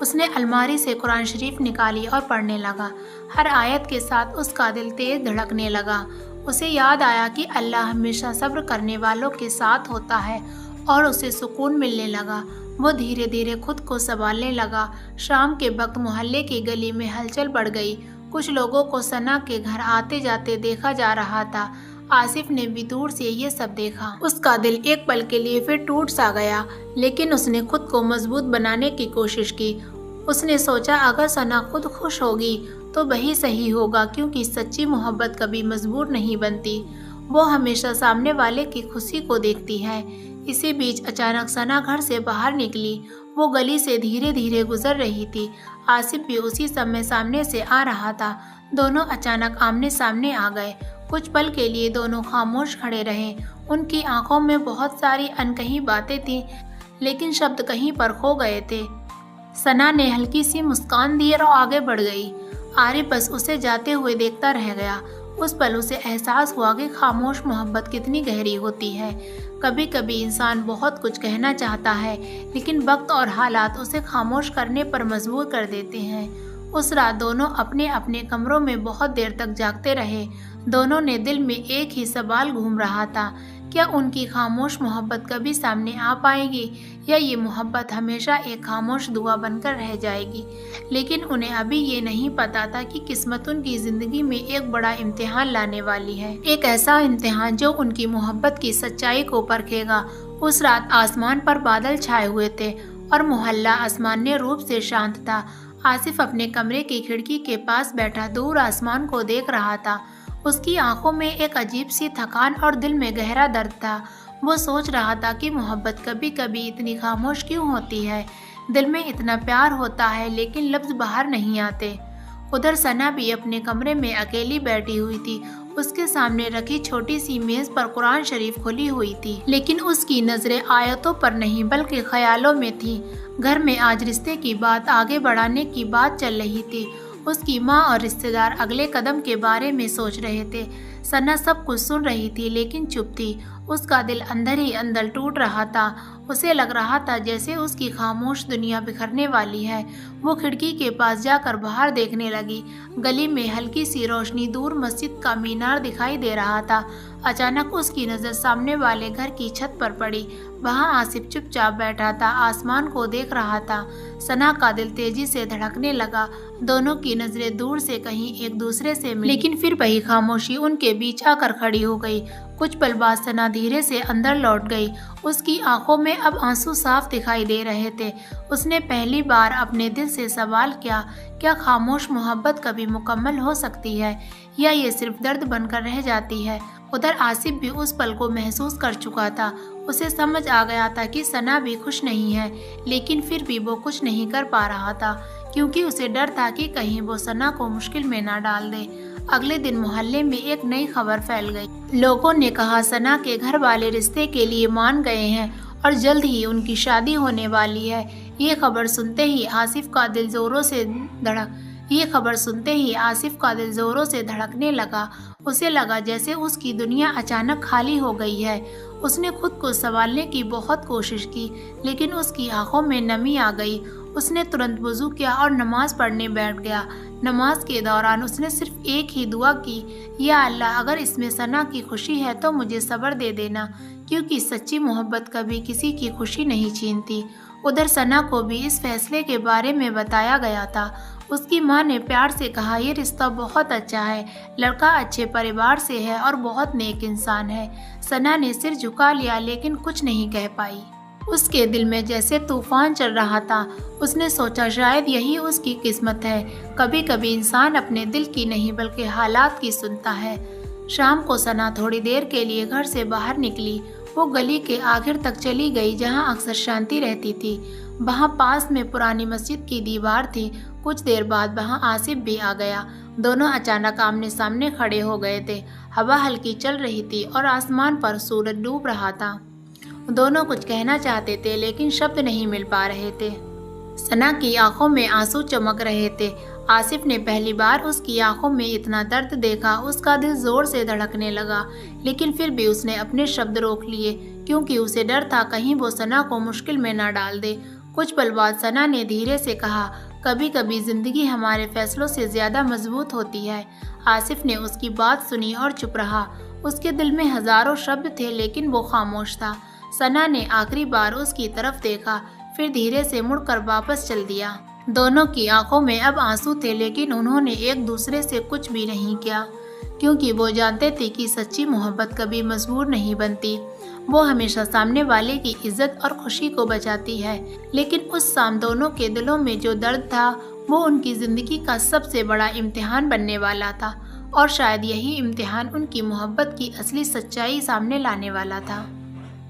اس نے الماری سے قرآن شریف نکالی اور پڑھنے لگا۔ ہر آیت کے ساتھ اس کا دل تیز دھڑکنے لگا۔ اسے یاد آیا کہ اللہ ہمیشہ صبر کرنے والوں کے ساتھ ہوتا ہے اور اسے سکون ملنے لگا۔ وہ دھیرے دھیرے خود کو سنبھالنے لگا۔ شام کے وقت محلے کی گلی میں ہلچل بڑھ گئی۔ کچھ لوگوں کو ثنا کے گھر آتے جاتے دیکھا جا رہا تھا۔ آصف نے بھی دور سے یہ سب دیکھا۔ اس کا دل ایک پل کے لیے پھر ٹوٹ سا گیا، لیکن اس نے خود کو مضبوط بنانے کی کوشش کی۔ اس نے سوچا اگر ثنا خود خوش ہوگی تو وہی صحیح ہوگا، کیونکہ سچی محبت کبھی مجبور نہیں بنتی، وہ ہمیشہ سامنے والے کی خوشی کو دیکھتی ہے۔ اسی بیچ اچانک ثنا گھر سے باہر نکلی۔ وہ گلی سے دھیرے دھیرے گزر رہی تھی۔ آصف بھی اسی سمے سامنے سے آ رہا تھا۔ دونوں اچانک آمنے سامنے آ گئے۔ کچھ پل کے لیے دونوں خاموش کھڑے رہے۔ ان کی آنکھوں میں بہت ساری انکہی باتیں تھیں، لیکن شبد کہیں پر کھو گئے تھے۔ ثنا نے ہلکی سی مسکان دی اور آگے بڑھ گئی۔ عارف بس اسے جاتے ہوئے دیکھتا رہ گیا۔ اس پل اسے احساس ہوا کہ خاموش محبت کتنی گہری ہوتی ہے۔ کبھی کبھی انسان بہت کچھ کہنا چاہتا ہے، لیکن وقت اور حالات اسے خاموش کرنے پر مجبور کر دیتے ہیں۔ اس رات دونوں اپنے اپنے کمروں میں بہت دیر تک جاگتے رہے۔ دونوں نے دل میں ایک ہی سوال گھوم رہا تھا، کیا ان کی خاموش محبت کبھی سامنے آ پائے گی، یا یہ محبت ہمیشہ ایک خاموش دعا بن کر رہ جائے گی؟ لیکن انہیں ابھی یہ نہیں پتا تھا کہ قسمت ان کی زندگی میں ایک بڑا امتحان لانے والی ہے، ایک ایسا امتحان جو ان کی محبت کی سچائی کو پرکھے گا۔ اس رات آسمان پر بادل چھائے ہوئے تھے اور محلہ آسمانیہ روپ سے شانت تھا۔ آصف اپنے کمرے کی کھڑکی کے پاس بیٹھا دور آسمان کو دیکھ رہا تھا۔ اس کی آنکھوں میں ایک عجیب سی تھکان اور دل میں گہرا درد تھا۔ وہ سوچ رہا تھا کہ محبت کبھی کبھی اتنی خاموش کیوں ہوتی ہے، دل میں اتنا پیار ہوتا ہے لیکن لفظ باہر نہیں آتے۔ ادھر ثنا بھی اپنے کمرے میں اکیلی بیٹھی ہوئی تھی۔ اس کے سامنے رکھی چھوٹی سی میز پر قرآن شریف کھلی ہوئی تھی، لیکن اس کی نظریں آیتوں پر نہیں بلکہ خیالوں میں تھیں۔ گھر میں آج رشتے کی بات آگے بڑھانے کی بات چل رہی تھی۔ اس کی ماں اور رشتہ دار اگلے قدم کے بارے میں سوچ رہے تھے۔ ثنا سب کچھ سن رہی تھی لیکن چپ تھی۔ اس کا دل اندر ہی اندر ٹوٹ رہا تھا۔ اسے لگ رہا تھا جیسے اس کی خاموش دنیا بکھرنے والی ہے۔ وہ کھڑکی کے پاس جا کر باہر دیکھنے لگی۔ گلی میں ہلکی سی روشنی، دور مسجد کا مینار دکھائی دے رہا تھا۔ اچانک اس کی نظر سامنے والے گھر کی چھت پر پڑی۔ وہاں آصف چپ چاپ بیٹھا تھا، آسمان کو دیکھ رہا تھا۔ ثنا کا دل تیزی سے دھڑکنے لگا۔ دونوں کی نظریں دور سے کہیں ایک دوسرے سے ملی، لیکن پھر وہی خاموشی ان کے بیچ آ کر کھڑی ہو گئی۔ کچھ پل بعد ثنا دھیرے سے اندر لوٹ گئی۔ اس کی آنکھوں میں اب آنسو صاف دکھائی دے رہے تھے۔ اس نے پہلی بار اپنے دل سے سوال کیا، کیا خاموش محبت کبھی مکمل ہو سکتی ہے، یا یہ صرف درد بن کر رہ جاتی ہے؟ ادھر آصف بھی اس پل کو محسوس کر چکا تھا۔ اسے سمجھ آ گیا تھا کہ ثنا بھی خوش نہیں ہے، لیکن پھر بھی وہ کچھ نہیں کر پا رہا تھا، کیونکہ اسے ڈر تھا کہ کہیں وہ ثنا کو مشکل میں نہ ڈال دے۔ اگلے دن محلے میں ایک نئی خبر پھیل گئی۔ لوگوں نے کہا ثنا کے گھر والے رشتے کے لیے مان گئے ہیں اور جلد ہی ان کی شادی ہونے والی ہے۔ یہ خبر سنتے ہی آصف کا دل زوروں سے دھڑکنے لگا۔ اسے لگا جیسے اس کی دنیا اچانک خالی ہو گئی ہے۔ اس نے خود کو سنبھالنے کی بہت کوشش کی، لیکن اس کی آنکھوں میں نمی آ گئی۔ اس نے ترنت وضو کیا اور نماز پڑھنے بیٹھ گیا۔ نماز کے دوران اس نے صرف ایک ہی دعا کی، یا اللہ اگر اس میں ثنا کی خوشی ہے تو مجھے صبر دے دینا، کیونکہ سچی محبت کبھی کسی کی خوشی نہیں چھینتی۔ ادھر ثنا کو بھی اس فیصلے کے بارے میں بتایا گیا تھا۔ اس کی ماں نے پیار سے کہا یہ رشتہ بہت اچھا ہے، لڑکا اچھے پریوار سے ہے اور بہت نیک انسان ہے۔ ثنا نے سر جھکا لیا لیکن کچھ نہیں کہہ پائی۔ اس کے دل میں جیسے طوفان چل رہا تھا۔ اس نے سوچا شاید یہی اس کی قسمت ہے۔ کبھی کبھی انسان اپنے دل کی نہیں بلکہ حالات کی سنتا ہے۔ شام کو ثنا تھوڑی دیر کے لیے گھر سے باہر نکلی۔ وہ گلی کے آخر تک چلی گئی جہاں اکثر شانتی رہتی تھی۔ وہاں پاس میں پرانی مسجد کی دیوار تھی۔ کچھ دیر بعد وہاں آصف بھی آ گیا۔ دونوں اچانک آمنے سامنے کھڑے ہو گئے تھے۔ ہوا ہلکی چل رہی تھی اور آسمان پر سورج ڈوب رہا تھا۔ دونوں کچھ کہنا چاہتے تھے لیکن شبد نہیں مل پا رہے تھے۔ ثنا کی آنکھوں میں آنسو چمک رہے تھے۔ آصف نے پہلی بار اس کی آنکھوں میں اتنا درد دیکھا۔ اس کا دل زور سے دھڑکنے لگا، لیکن پھر بھی اس نے اپنے شبد روک لیے، کیونکہ اسے ڈر تھا کہیں وہ ثنا کو مشکل میں نہ ڈال دے۔ کچھ پل بعد ثنا نے دھیرے سے کہا، کبھی کبھی زندگی ہمارے فیصلوں سے زیادہ مضبوط ہوتی ہے۔ آصف نے اس کی بات سنی اور چپ رہا۔ اس کے دل میں ہزاروں شبد تھے لیکن وہ خاموش تھا۔ ثنا نے آخری بار اس کی طرف دیکھا، پھر دھیرے سے مڑ کر واپس چل دیا۔ دونوں کی آنکھوں میں اب آنسو تھے لیکن انہوں نے ایک دوسرے سے کچھ بھی نہیں کیا، کیونکہ وہ جانتے تھے کہ سچی محبت کبھی مجبور نہیں بنتی، وہ ہمیشہ سامنے والے کی عزت اور خوشی کو بچاتی ہے۔ لیکن اس شام دونوں کے دلوں میں جو درد تھا وہ ان کی زندگی کا سب سے بڑا امتحان بننے والا تھا، اور شاید یہی امتحان ان کی محبت کی اصلی سچائی سامنے لانے والا تھا۔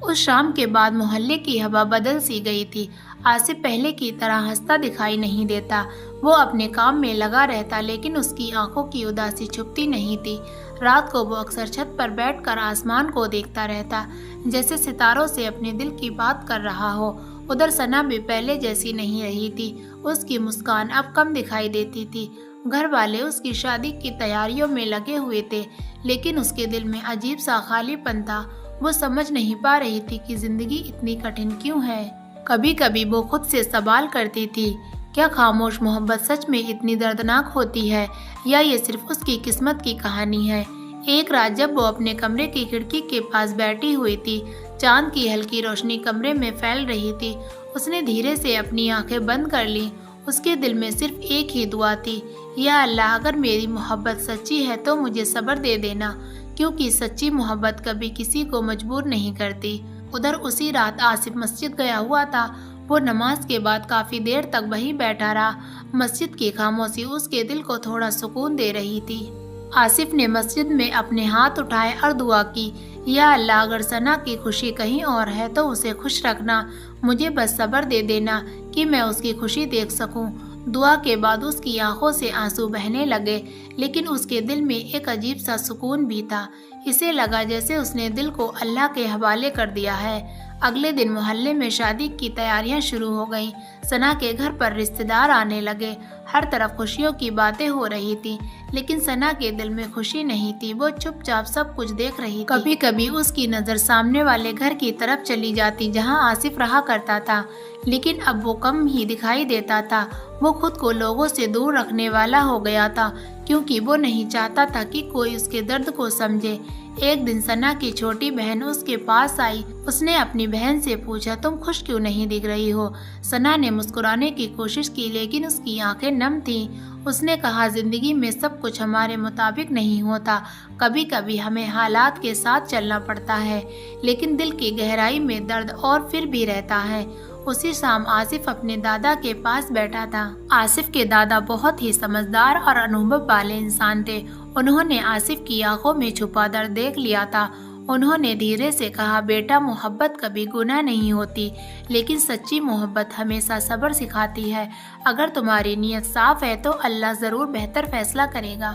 اس شام کے بعد محلے کی ہوا بدل سی گئی تھی۔ آصف پہلے کی طرح ہنستا دکھائی نہیں دیتا، وہ اپنے کام میں لگا رہتا لیکن اس کی آنکھوں کی اداسی چھپتی نہیں تھی۔ رات کو وہ اکثر چھت پر بیٹھ کر آسمان کو دیکھتا رہتا، جیسے ستاروں سے اپنے دل کی بات کر رہا ہو۔ ادھر ثنا بھی پہلے جیسی نہیں رہی تھی، اس کی مسکان اب کم دکھائی دیتی تھی۔ گھر والے اس کی شادی کی تیاریوں میں لگے ہوئے تھے لیکن اس کے دل میں عجیب سا خالی پن تھا۔ وہ سمجھ نہیں پا رہی تھی کہ زندگی اتنی کٹھن کیوں ہے۔ کبھی کبھی وہ خود سے سوال کرتی تھی، کیا خاموش محبت سچ میں اتنی دردناک ہوتی ہے یا یہ صرف اس کی قسمت کی کہانی ہے؟ ایک رات جب وہ اپنے کمرے کی کھڑکی کے پاس بیٹھی ہوئی تھی، چاند کی ہلکی روشنی کمرے میں پھیل رہی تھی، اس نے دھیرے سے اپنی آنکھیں بند کر لیں۔ اس کے دل میں صرف ایک ہی دعا تھی، یا اللہ اگر میری محبت سچی ہے تو مجھے صبر دے دینا، کیونکہ سچی محبت کبھی کسی کو مجبور نہیں کرتی۔ ادھر اسی رات آصف مسجد گیا ہوا تھا۔ وہ نماز کے بعد کافی دیر تک وہیں بیٹھا رہا۔ مسجد کی خاموشی اس کے دل کو تھوڑا سکون دے رہی تھی۔ آصف نے مسجد میں اپنے ہاتھ اٹھائے اور دعا کی، یا اللہ اگر ثنا کی خوشی کہیں اور ہے تو اسے خوش رکھنا، مجھے بس صبر دے دینا کہ میں اس کی خوشی دیکھ سکوں۔ دعا کے بعد اس کی آنکھوں سے آنسو بہنے لگے لیکن اس کے دل میں ایک عجیب سا سکون بھی تھا۔ اسے لگا جیسے اس نے دل کو اللہ کے حوالے کر دیا ہے۔ اگلے دن محلے میں شادی کی تیاریاں شروع ہو گئیں۔ ثنا کے گھر پر رشتہ دار آنے لگے، ہر طرف خوشیوں کی باتیں ہو رہی تھی لیکن ثنا کے دل میں خوشی نہیں تھی۔ وہ چپ چاپ سب کچھ دیکھ رہی تھی۔ کبھی کبھی اس کی نظر سامنے والے گھر کی طرف چلی جاتی جہاں آصف رہا کرتا تھا، لیکن اب وہ کم ہی دکھائی دیتا تھا۔ وہ خود کو لوگوں سے دور رکھنے والا ہو گیا تھا کیونکہ وہ نہیں چاہتا تھا کہ کوئی اس کے درد کو سمجھے۔ ایک دن ثنا کی چھوٹی بہن اس کے پاس آئی۔ اس نے اپنی بہن سے پوچھا، تم خوش کیوں نہیں دکھ رہی ہو؟ ثنا نے مسکرانے کی کوشش کی لیکن اس کی آنکھیں نم تھیں۔ اس نے کہا، زندگی میں سب کچھ ہمارے مطابق نہیں ہوتا، کبھی کبھی ہمیں حالات کے ساتھ چلنا پڑتا ہے، لیکن دل کی گہرائی میں درد اور پھر بھی رہتا ہے۔ اسی شام آصف اپنے دادا کے پاس بیٹھا تھا۔ آصف کے دادا بہت ہی سمجھدار اور انوبھو والے انسان تھے۔ انہوں نے آصف کی آنکھوں میں چھپا درد دیکھ لیا تھا۔ انہوں نے دھیرے سے کہا، بیٹا محبت کبھی گناہ نہیں ہوتی، لیکن سچی محبت ہمیشہ صبر سکھاتی ہے۔ اگر تمہاری نیت صاف ہے تو اللہ ضرور بہتر فیصلہ کرے گا۔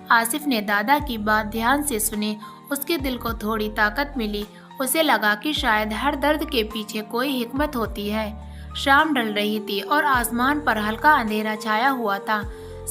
آصف نے دادا کی بات دھیان سے سنی۔ اس کے دل کو تھوڑی طاقت ملی۔ اسے لگا کہ شاید ہر درد کے پیچھے کوئی حکمت ہوتی ہے۔ شام ڈھل رہی تھی اور آسمان پر ہلکا اندھیرا چھایا ہوا تھا۔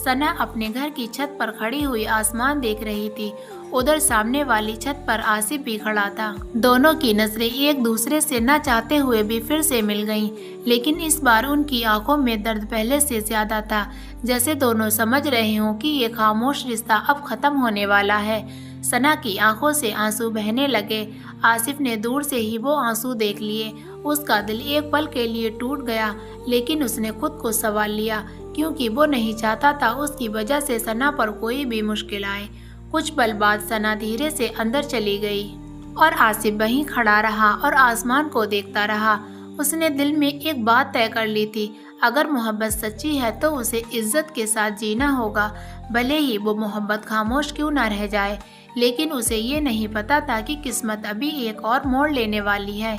ثنا اپنے گھر کی چھت پر کھڑی ہوئی آسمان دیکھ رہی تھی۔ ادھر سامنے والی چھت پر آصف بھی کھڑا تھا۔ دونوں کی نظریں ایک دوسرے سے نہ چاہتے ہوئے بھی پھر سے مل گئیں، لیکن اس بار ان کی آنکھوں میں درد پہلے سے زیادہ تھا، جیسے دونوں سمجھ رہے ہوں کہ یہ خاموش رشتہ اب ختم ہونے والا ہے۔ ثنا کی آنکھوں سے آنسو بہنے لگے۔ آصف نے دور سے ہی وہ آنسو دیکھ لیے۔ اس کا دل ایک پل کے لیے ٹوٹ گیا، لیکن اس نے خود کو سنبھال لیا کیونکہ وہ نہیں چاہتا تھا اس کی وجہ سے ثنا پر کوئی بھی مشکل آئے۔ کچھ پل بعد ثنا دھیرے سے اندر چلی گئی اور آصف وہیں کھڑا رہا اور آسمان کو دیکھتا رہا۔ اس نے دل میں ایک بات طے کر لی تھی، اگر محبت سچی ہے تو اسے عزت کے ساتھ جینا ہوگا، بھلے ہی وہ محبت خاموش کیوں نہ رہ جائے۔ لیکن اسے یہ نہیں پتا تھا کہ قسمت ابھی ایک اور موڑ لینے والی ہے،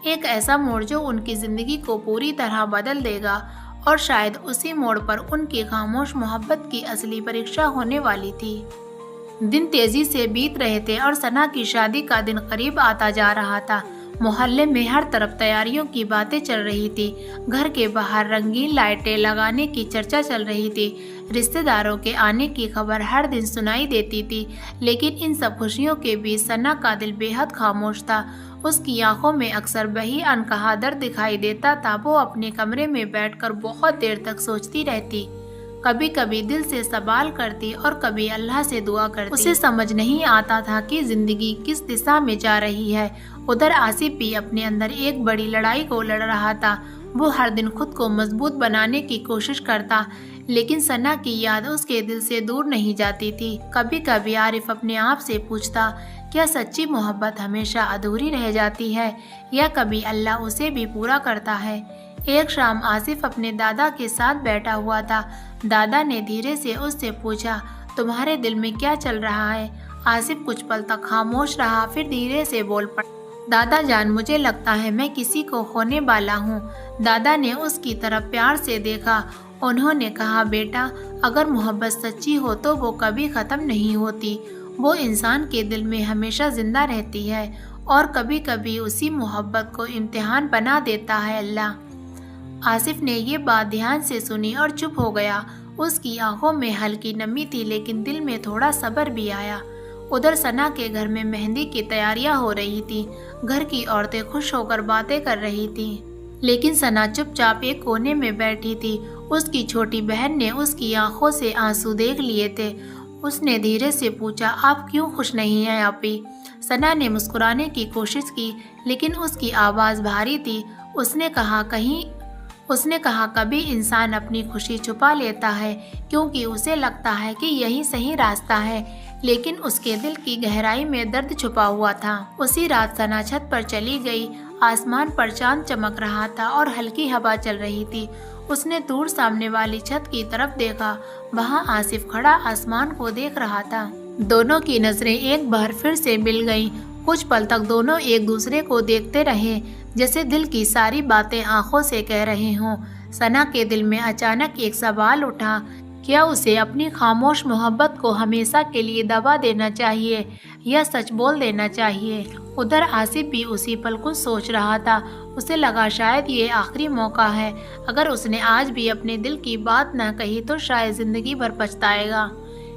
ایک ایسا موڑ جو ان کی زندگی کو پوری طرح بدل دے گا، اور شاید اسی موڑ پر ان کی خاموش محبت کی اصلی پریکشا ہونے والی تھی۔ دن تیزی سے بیت رہے تھے اور ثنا کی شادی کا دن قریب آتا جا رہا تھا۔ محلے میں ہر طرف تیاریوں کی باتیں چل رہی تھی۔ گھر کے باہر رنگین لائٹیں لگانے کی چرچا چل رہی تھی۔ رشتہ داروں کے آنے کی خبر ہر دن سنائی دیتی تھی، لیکن ان سب خوشیوں کے بیچ ثنا کا دل بے حد خاموش تھا۔ اس کی آنکھوں میں اکثر وہی انکہا درد دکھائی دیتا تھا۔ وہ اپنے کمرے میں بیٹھ کر بہت دیر تک سوچتی رہتی، کبھی کبھی دل سے سوال کرتی اور کبھی اللہ سے دعا کرتی۔ اسے سمجھ نہیں آتا تھا کہ زندگی کس دشا میں جا رہی ہے۔ ادھر آصف بھی اپنے اندر ایک بڑی لڑائی کو لڑ رہا تھا۔ وہ ہر دن خود کو مضبوط بنانے کی کوشش کرتا، لیکن ثنا کی یاد اس کے دل سے دور نہیں جاتی تھی۔ کبھی کبھی عارف اپنے آپ سے پوچھتا، کیا سچی محبت ہمیشہ ادھوری رہ جاتی ہے یا کبھی اللہ اسے بھی پورا کرتا ہے؟ ایک شام آصف اپنے دادا کے ساتھ بیٹھا ہوا تھا۔ دادا نے دھیرے سے اس سے پوچھا، تمہارے دل میں کیا چل رہا ہے؟ آصف کچھ پل تک خاموش رہا، پھر دھیرے سے بول پڑا، دادا جان، مجھے لگتا ہے میں کسی کو کھونے والا ہوں۔ دادا نے اس کی طرف پیار سے دیکھا۔ انہوں نے کہا، بیٹا، اگر محبت سچی ہو تو وہ کبھی ختم نہیں ہوتی۔ وہ انسان کے دل میں ہمیشہ زندہ رہتی ہے، اور کبھی کبھی اسی محبت کو امتحان بنا دیتا ہے اللہ۔ آصف نے یہ بات دھیان سے سنی اور چپ ہو گیا۔ اس کی آنکھوں میں ہلکی نمی تھی، لیکن دل میں تھوڑا صبر بھی آیا۔ ادھر ثنا کے گھر میں مہندی کی تیاریاں ہو رہی تھی۔ گھر کی عورتیں خوش ہو کر باتیں کر رہی تھیں، لیکن ثنا چپ چاپ ایک کونے میں بیٹھی تھی۔ اس کی چھوٹی بہن نے اس کی آنکھوں سے آنسو دیکھ لیے تھے۔ اس نے دھیرے سے پوچھا، آپ کیوں خوش نہیں ہیں آپی؟ ثنا نے مسکرانے کی کوشش کی، لیکن اس کی آواز بھاری تھی۔ اس نے کہا کبھی انسان اپنی خوشی چھپا لیتا ہے کیونکہ اسے لگتا ہے کہ یہی صحیح راستہ ہے، لیکن اس کے دل کی گہرائی میں درد چھپا ہوا تھا۔ اسی رات ثنا چھت پر چلی گئی۔ آسمان پر چاند چمک رہا تھا اور ہلکی ہوا چل رہی تھی۔ اس نے دور سامنے والی چھت کی طرف دیکھا۔ وہاں آصف کھڑا آسمان کو دیکھ رہا تھا۔ دونوں کی نظریں ایک بار پھر سے مل گئیں۔ کچھ پل تک دونوں ایک دوسرے کو دیکھتے رہے، جیسے دل کی ساری باتیں آنکھوں سے کہہ رہے ہوں۔ ثنا کے دل میں اچانک ایک سوال اٹھا، کیا اسے اپنی خاموش محبت کو ہمیشہ کے لیے دبا دینا چاہیے یا سچ بول دینا چاہیے؟ ادھر آصف بھی اسی پل کچھ سوچ رہا تھا۔ اسے لگا شاید یہ آخری موقع ہے۔ اگر اس نے آج بھی اپنے دل کی بات نہ کہی تو شاید زندگی بھر پچھتائے گا۔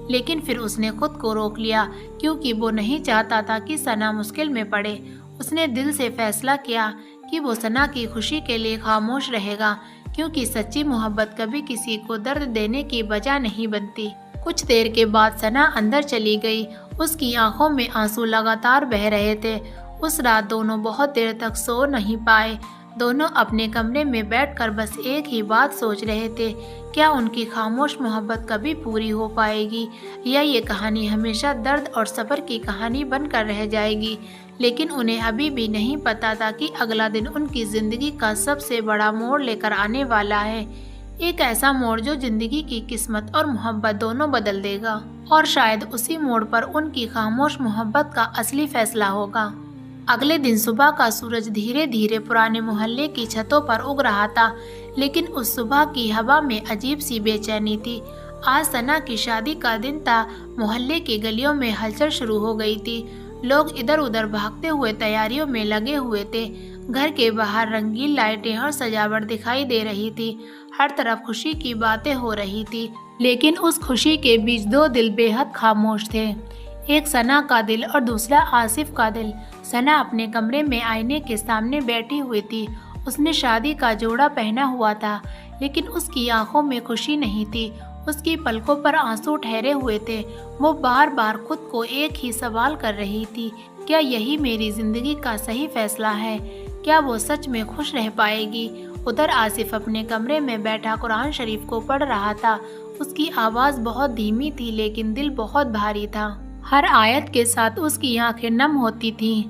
لیکن پھر اس نے خود کو روک لیا، کیونکہ وہ نہیں چاہتا تھا کہ ثنا مشکل میں پڑے۔ اس نے دل سے فیصلہ کیا کہ وہ ثنا کی خوشی کے لیے خاموش رہے گا، کیونکہ سچی محبت کبھی کسی کو درد دینے کی وجہ نہیں بنتی۔ کچھ دیر کے بعد ثنا اندر چلی گئی۔ اس کی آنکھوں میں آنسو لگاتار بہہ رہے تھے۔ اس رات دونوں بہت دیر تک سو نہیں پائے۔ دونوں اپنے کمرے میں بیٹھ کر بس ایک ہی بات سوچ رہے تھے، کیا ان کی خاموش محبت کبھی پوری ہو پائے گی یا یہ کہانی ہمیشہ درد اور صبر کی کہانی بن کر رہ جائے گی؟ لیکن انہیں ابھی بھی نہیں پتا تھا کہ اگلا دن ان کی زندگی کا سب سے بڑا موڑ لے کر آنے والا ہے۔ ایک ایسا موڑ جو زندگی کی قسمت اور محبت دونوں بدل دے گا، اور شاید اسی موڑ پر ان کی خاموش محبت کا اصلی فیصلہ ہوگا۔ اگلے دن صبح کا سورج دھیرے دھیرے پرانے محلے کی چھتوں پر اگ رہا تھا، لیکن اس صبح کی ہوا میں عجیب سی بے چینی تھی۔ آج ثنا کی شادی کا دن تھا۔ محلے کی گلیوں میں ہلچل شروع ہو گئی تھی۔ لوگ ادھر ادھر بھاگتے ہوئے تیاریوں میں لگے ہوئے تھے۔ گھر کے باہر رنگین لائٹیں اور سجاوٹ دکھائی دے رہی تھی۔ ہر طرف خوشی کی باتیں ہو رہی تھی، لیکن اس خوشی کے بیچ دو دل بے حد خاموش تھے، ایک ثنا کا دل اور دوسرا آصف کا دل۔ ثنا اپنے کمرے میں آئینے کے سامنے بیٹھی ہوئی تھی۔ اس نے شادی کا جوڑا پہنا ہوا تھا، لیکن اس کی آنکھوں میں خوشی نہیں تھی۔ اس کی پلکوں پر آنسو ٹھہرے ہوئے تھے۔ وہ بار بار خود کو ایک ہی سوال کر رہی تھی، کیا یہی میری زندگی کا صحیح فیصلہ ہے؟ کیا وہ سچ میں خوش رہ پائے گی؟ ادھر آصف اپنے کمرے میں بیٹھا قرآن شریف کو پڑھ رہا تھا۔ اس کی آواز بہت دھیمی تھی، لیکن دل بہت بھاری تھا۔ ہر آیت کے ساتھ اس کی آنکھیں نم ہوتی تھیں۔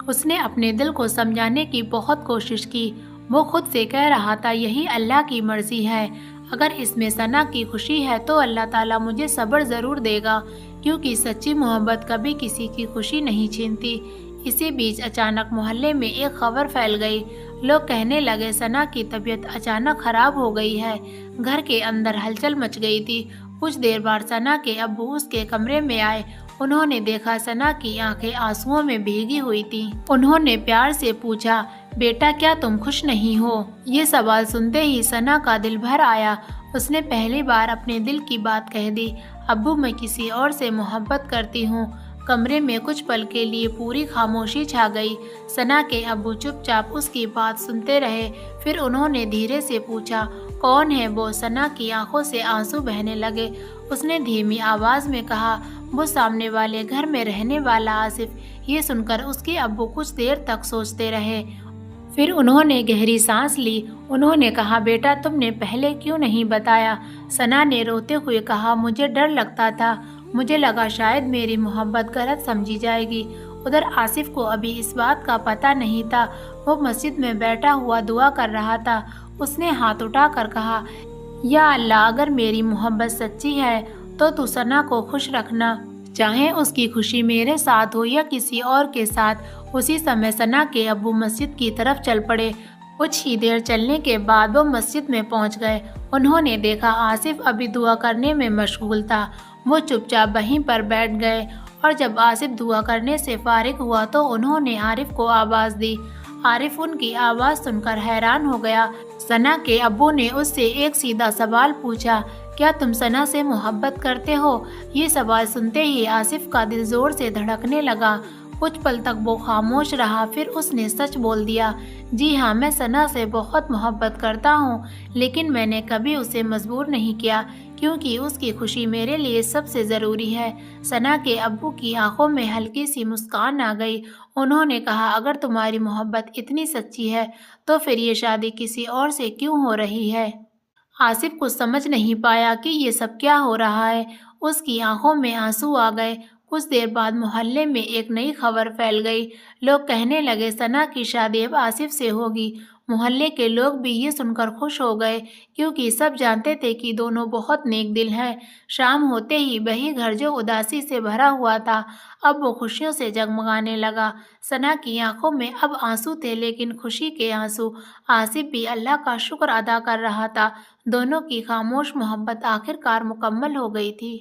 اس نے اپنے دل کو سمجھانے کی بہت کوشش کی۔ وہ خود سے کہہ رہا تھا، یہی اللہ کی مرضی ہے۔ اگر اس میں ثنا کی خوشی ہے تو اللہ تعالیٰ مجھے صبر ضرور دے گا، کیونکہ سچی محبت کبھی کسی کی خوشی نہیں چھینتی۔ اسی بیچ اچانک محلے میں ایک خبر پھیل گئی۔ لوگ کہنے لگے ثنا کی طبیعت اچانک خراب ہو گئی ہے۔ گھر کے اندر ہلچل مچ گئی تھی۔ کچھ دیر بعد ثنا کے ابو اس کے کمرے میں آئے۔ انہوں نے دیکھا سنا کی آنکھیں آنسوؤں میں بھیگی ہوئی تھی۔ انہوں نے پیار سے پوچھا، بیٹا کیا تم خوش نہیں ہو؟ یہ سوال سنتے ہی سنا کا دل بھر آیا۔ اس نے پہلی بار اپنے دل کی بات کہہ دی، ابو میں کسی اور سے محبت کرتی ہوں۔ کمرے میں کچھ پل کے لیے پوری خاموشی چھا گئی۔ سنا کے ابو چپ چاپ اس کی بات سنتے رہے۔ پھر انہوں نے دھیرے سے پوچھا، کون ہے وہ؟ سنا کی آنکھوں سے آنسو بہنے لگے۔ اس نے دھیمی آواز میں کہا، وہ سامنے والے گھر میں رہنے والا آصف۔ یہ سن کر اس کے ابو کچھ دیر تک سوچتے رہے۔ پھر انہوں نے گہری سانس لی۔ انہوں نے کہا، بیٹا تم نے پہلے کیوں نہیں بتایا؟ سنا نے روتے ہوئے کہا، مجھے ڈر لگتا تھا، مجھے لگا شاید میری محبت غلط سمجھی جائے گی۔ ادھر آصف کو ابھی اس بات کا پتہ نہیں تھا۔ وہ مسجد میں بیٹھا ہوا دعا کر رہا تھا۔ اس نے ہاتھ اٹھا کر کہا، یا اللہ اگر میری محبت سچی ہے تو سنا کو خوش رکھنا، چاہے اس کی خوشی میرے ساتھ ہو یا کسی اور کے ساتھ۔ اسی سمے سنا کے ابو مسجد کی طرف چل پڑے۔ کچھ ہی دیر چلنے کے بعد وہ مسجد میں پہنچ گئے۔ انہوں نے دیکھا آصف ابھی دعا کرنے میں مشغول تھا۔ وہ چپ چاپ وہیں پر بیٹھ گئے اور جب آصف دعا کرنے سے فارغ ہوا تو انہوں نے عارف کو آواز دی۔ عارف ان کی آواز سن کر حیران ہو گیا۔ سنا کے ابو نے اس سے ایک سیدھا سوال پوچھا، کیا تم سنا سے محبت کرتے ہو؟ یہ سوال سنتے ہی آصف کا دل زور سے دھڑکنے لگا۔ کچھ پل تک وہ خاموش رہا، پھر اس نے سچ بول دیا، جی ہاں میں سنا سے بہت محبت کرتا ہوں، لیکن میں نے کبھی اسے مجبور نہیں کیا کیونکہ اس کی خوشی میرے لیے سب سے ضروری ہے۔ سنا کے ابو کی آنکھوں میں ہلکی سی مسکان آ گئی۔ انہوں نے کہا، اگر تمہاری محبت اتنی سچی ہے تو پھر یہ شادی کسی اور سے کیوں ہو رہی ہے؟ آصف کچھ سمجھ نہیں پایا کہ یہ سب کیا ہو رہا ہے۔ اس کی آنکھوں میں آنسو آ گئے۔ کچھ دیر بعد محلے میں ایک نئی خبر پھیل گئی۔ لوگ کہنے لگے، سنا کی شادی اب آصف سے ہوگی۔ محلے کے لوگ بھی یہ سن کر خوش ہو گئے کیونکہ سب جانتے تھے کہ دونوں بہت نیک دل ہیں۔ شام ہوتے ہی وہی گھر جو اداسی سے بھرا ہوا تھا اب وہ خوشیوں سے جگمگانے لگا۔ سنا کی آنکھوں میں اب آنسو تھے لیکن خوشی کے آنسو۔ آصف بھی اللہ کا شکر ادا کر رہا تھا۔ دونوں کی خاموش محبت آخرکار مکمل ہو گئی تھی۔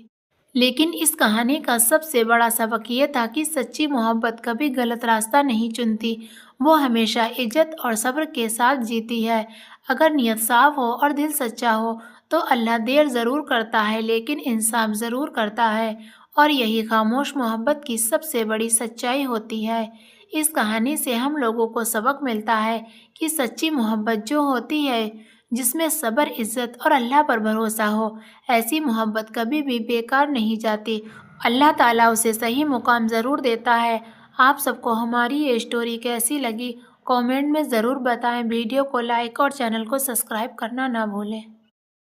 لیکن اس کہانی کا سب سے بڑا سبق یہ تھا کہ سچی محبت کبھی غلط راستہ نہیں چنتی، وہ ہمیشہ عزت اور صبر کے ساتھ جیتی ہے۔ اگر نیت صاف ہو اور دل سچا ہو تو اللہ دیر ضرور کرتا ہے لیکن انصاف ضرور کرتا ہے، اور یہی خاموش محبت کی سب سے بڑی سچائی ہوتی ہے۔ اس کہانی سے ہم لوگوں کو سبق ملتا ہے کہ سچی محبت جو ہوتی ہے، جس میں صبر، عزت اور اللہ پر بھروسہ ہو، ایسی محبت کبھی بھی بیکار نہیں جاتی۔ اللہ تعالیٰ اسے صحیح مقام ضرور دیتا ہے۔ آپ سب کو ہماری یہ اسٹوری کیسی لگی؟ کامنٹ میں ضرور بتائیں۔ ویڈیو کو لائک اور چینل کو سبسکرائب کرنا نہ بھولیں۔